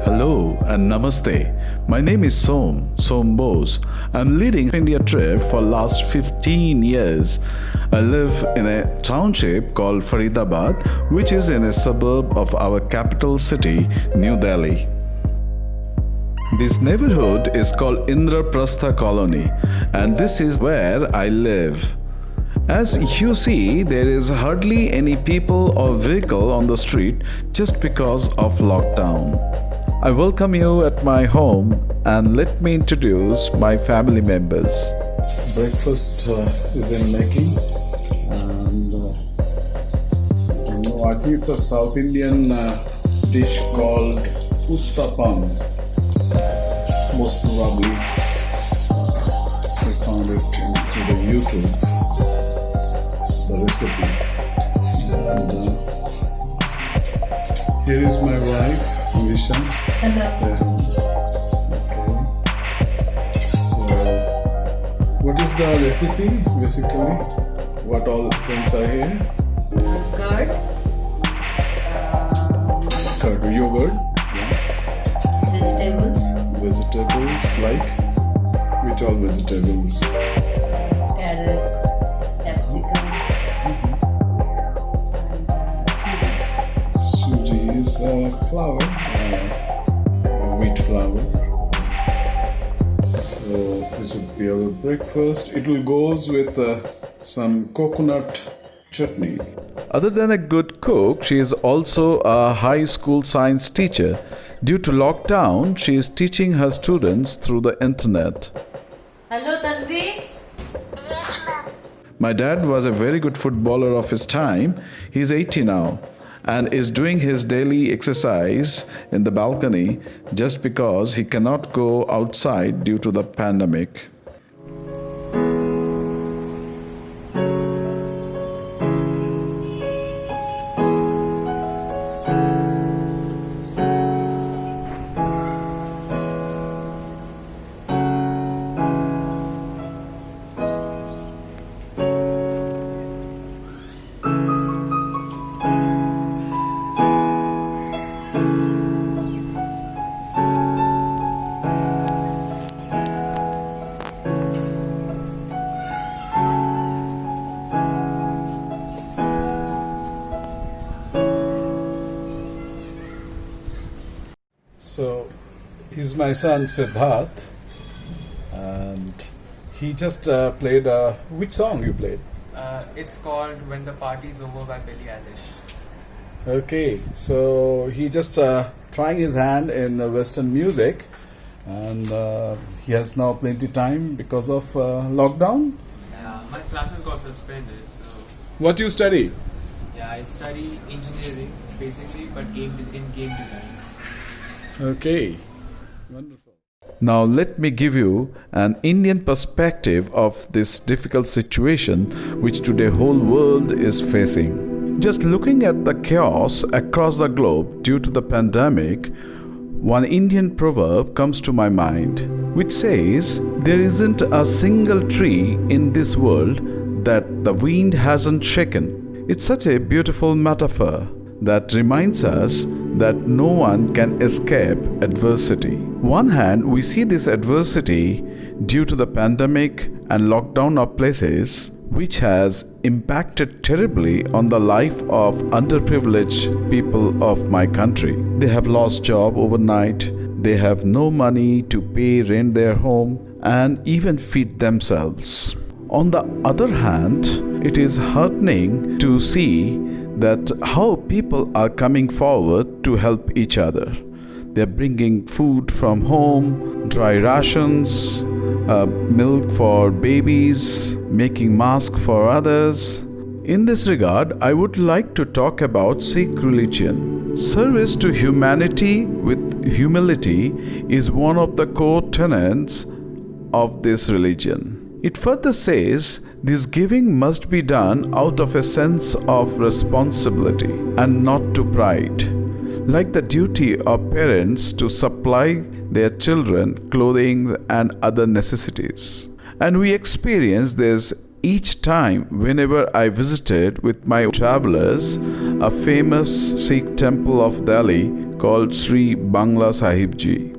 Hello and namaste. My name is Som Bose. I'm leading India trip for last 15 years. I live in a township called Faridabad, which is in a suburb of our capital city, New Delhi. This neighborhood is called Indraprastha Colony, and this is where I live. As you see, there is hardly any people or vehicle on the street just because of lockdown. I welcome you at my home and let me introduce my family members. Breakfast is in making, and I think it's a South Indian dish called Uttapam. Most probably we found it through the YouTube, the recipe. And here is my wife, Visha. Hello. So, what is the recipe basically? What all things are here? Curd, Curd, yogurt, yeah. Vegetables like which all vegetables? carrot, capsicum, and suji. Suji is flour, wheat flour. So this would be our breakfast. It will goes with some coconut chutney. Other than a good cook, she is also a high school science teacher. Due to lockdown, she is teaching her students through the internet. Hello, Tanvi. My dad was a very good footballer of his time. He's 80 now and is doing his daily exercise in the balcony just because he cannot go outside due to the pandemic. So, he's my son Siddharth, and he just played. Which song you played? It's called When the Party's Over by Billie Eilish. Okay, so he just trying his hand in Western music, and he has now plenty time because of lockdown. My classes got suspended, so What you study? I study engineering basically, but in game design. Okay, wonderful. Now let me give you an Indian perspective of this difficult situation which today whole world is facing. Just looking at the chaos across the globe due to the pandemic, one Indian proverb comes to my mind which says there isn't a single tree in this world that the wind hasn't shaken. It's such a beautiful metaphor that reminds us that no one can escape adversity. One hand, we see this adversity due to the pandemic and lockdown of places, which has impacted terribly on the life of underprivileged people of my country. They have lost job overnight, they have no money to pay rent their home and even feed themselves. On the other hand, it is heartening to see that how people are coming forward to help each other. They're bringing food from home, dry rations, milk for babies, making masks for others. In this regard, I would like to talk about Sikh religion. Service to humanity with humility is one of the core tenets of this religion. It further says this giving must be done out of a sense of responsibility and not to pride, like the duty of parents to supply their children clothing and other necessities. And we experience this each time whenever I visited with my travelers a famous Sikh temple of Delhi called Sri Bangla Sahib Ji.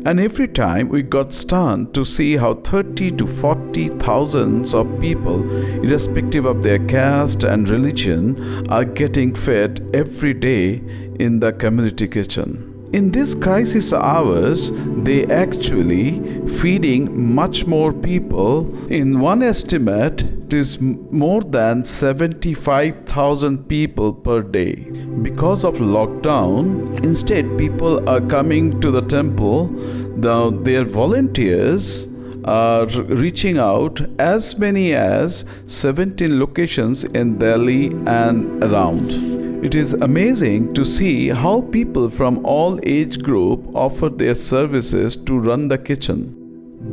And every time we got stunned to see how 30 to 40 thousands of people, irrespective of their caste and religion, are getting fed every day in the community kitchen. In these crisis hours, they actually feeding much more people. In one estimate, it is more than 75,000 people per day. Because of lockdown, instead people are coming to the temple. Their volunteers are reaching out as many as 17 locations in Delhi and around. It is amazing to see how people from all age group offer their services to run the kitchen.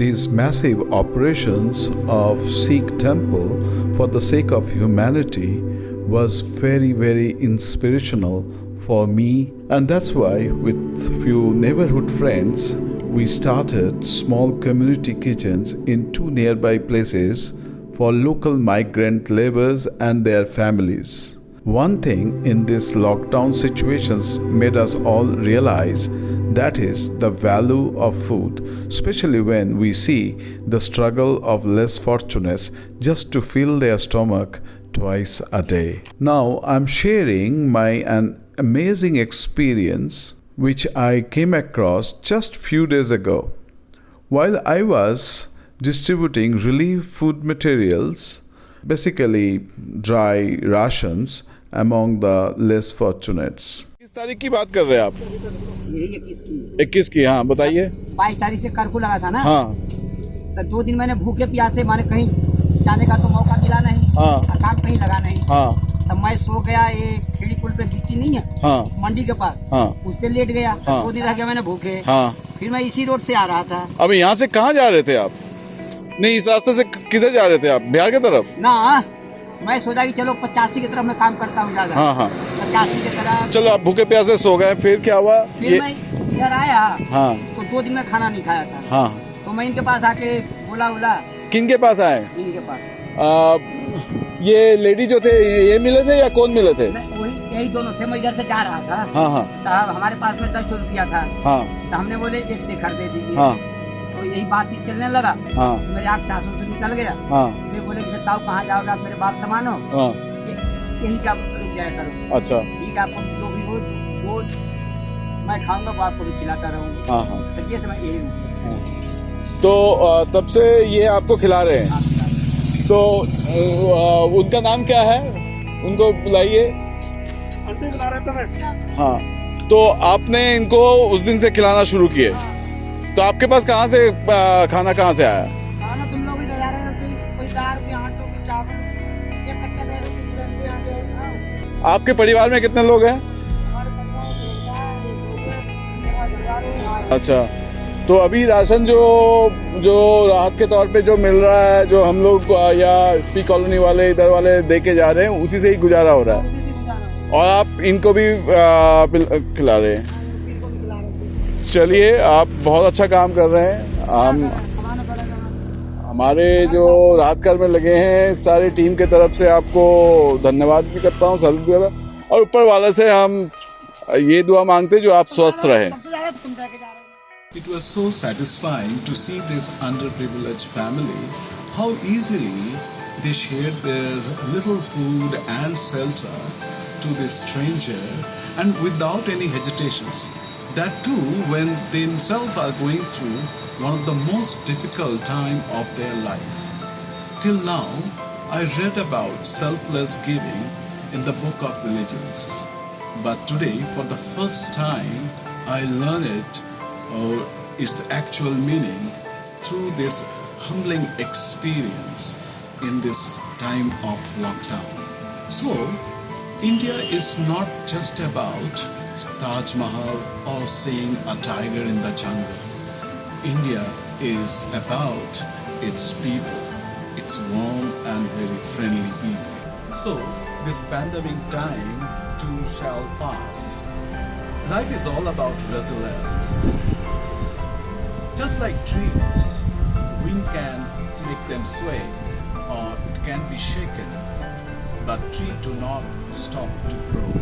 These massive operations of Sikh temple for the sake of humanity was very, very inspirational for me, and that's why with few neighborhood friends we started small community kitchens in 2 nearby places for local migrant laborers and their families. One thing in these lockdown situations made us all realize, that is the value of food, especially when we see the struggle of less fortunates just to fill their stomach twice a day. Now I'm sharing an amazing experience which I came across just few days ago. While I was distributing relief food materials, basically dry rations, among the less fortunates. किस तारीख की बात कर रहे हैं आप? यही 21 की। 21 की, हाँ बताइए। 22 तारीख से कर्फ्यू लगा था ना। हाँ। तो 2 दिन मैंने भूखे प्यासे माने कहीं जाने का तो मौका मिला नहीं। हाँ। काम कहीं लगा नहीं। हाँ। तब मैं सो गया, ये खेड़ी पुल पे गिट्टी नहीं है। हाँ। मंडी के पास। हाँ। उस पे लेट गया। हाँ। 2 दिन रह गया मैंने भूखे। हाँ। फिर मैं इसी रोड से आ रहा था। अब यहाँ से कहाँ जा रहे थे आप? नहीं, इस रास्ते से किधर जा रहे थे आप? बिहार की तरफ? ना, मैं सोचा कि चलो 85 की तरफ मैं काम करता हूँ ज्यादा। हाँ हाँ। 85 की तरफ। चलो आप भूखे प्यासे सो गए, फिर क्या हुआ? फिर मैं इधर आया। हाँ। तो 2 दिन में खाना नहीं खाया था। हाँ। तो मैं इनके पास आके बोला किन के पास आए? इनके पास। ये लेडी जो थे ये मिले थे या कौन मिले थे? वही यही दोनों थे। मैं इधर से जा रहा था। हाँ हाँ। तो हमारे पास में 10 रुपया था। हाँ। तो हमने बोले 1 शेखर दे दीजिए। हाँ। तो यही बातचीत चलने लगा। हाँ। मेरे आँख से आंसू से निकल गया। हाँ। मैं बोले कि ताऊ कहाँ जाओगे आप, मेरे बाप समान हो। हाँ। यही पे आप रुक जाया करो। अच्छा। ठीक है, आपको जो भी हो वो मैं खाऊंगा, वो आपको भी खिलाता रहूंगा। हाँ हाँ। तो ये समय यही रुक गया। तो तब से ये आपको खिला रहे हैं। तो उनका नाम क्या है? उनको बुलाइए। हाँ। तो आपने इनको उस दिन से खिलाना शुरू किए। तो आपके पास कहाँ से खाना कहाँ से आया? खाना तुम लोग इधर आ रहे थे, कोई दाल की आटो की चावल ये कट्टा दे रहे, कुछ ले आ गए। आपके परिवार में कितने लोग हैं? हमारे परिवार। अच्छा, तो अभी राशन जो राहत के तौर पे जो मिल रहा है, जो हम लोग या पी कॉलोनी वाले इधर वाले दे के जा रहे हैं, उसी से ही गुजारा हो रहा है। और आप इनको भी खिला रहे हैं। चलिए, आप बहुत अच्छा काम कर रहे हैं। हमारे जो राहत कार्य में लगे हैं सारी टीम के तरफ से आपको धन्यवाद भी करता हूँ, सल्यूट भी करता हूँ। और ऊपर वाले से हम ये दुआ मांगते हैं जो आप स्वस्थ रहें। It was so satisfying to see this underprivileged family, how easily they shared their little food and shelter to this stranger and without any hesitations. That too when they themselves are going through one of the most difficult time of their life. Till now, I read about selfless giving in the book of religions. But today, for the first time, I learned it its actual meaning through this humbling experience in this time of lockdown. So, India is not just about Taj Mahal or seeing a tiger in the jungle. India is about its people, its warm and very friendly people. So, this pandemic time too shall pass. Life is all about resilience. Just like trees, wind can make them sway, or it can be shaken, but tree do not stop to grow.